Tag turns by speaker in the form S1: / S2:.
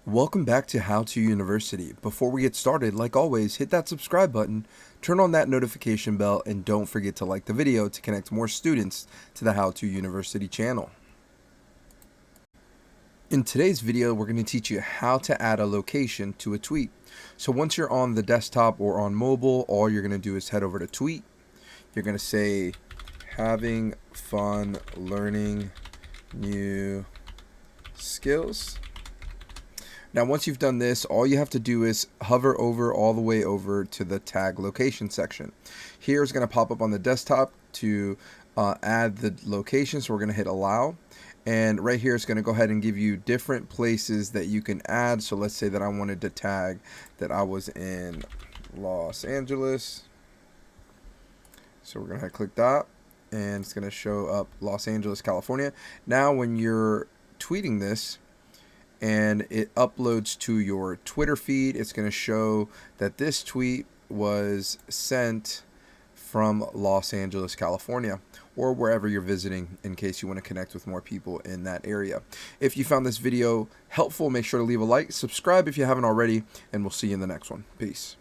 S1: Welcome back to How To University. Before we get started, like always, hit that subscribe button, turn on that notification bell, and don't forget to like the video to connect more students to the How To University channel. In today's video, we're going to teach you how to add a location to a tweet. So once you're on the desktop or on mobile, all you're going to do is head over to tweet. You're going to say, having fun learning new skills. Now, once you've done this, all you have to do is hover over all the way over to the tag location section. Here is going to pop up on the desktop to add the location. So we're going to hit allow. And right here it's going to go ahead and give you different places that you can add. So let's say that I wanted to tag that I was in Los Angeles. So we're going to click that and it's going to show up Los Angeles, California. Now when you're tweeting this, and it uploads to your Twitter feed, it's going to show that this tweet was sent from Los Angeles, California, or wherever you're visiting in case you want to connect with more people in that area. If you found this video helpful, make sure to leave a like, subscribe if you haven't already, and we'll see you in the next one. Peace.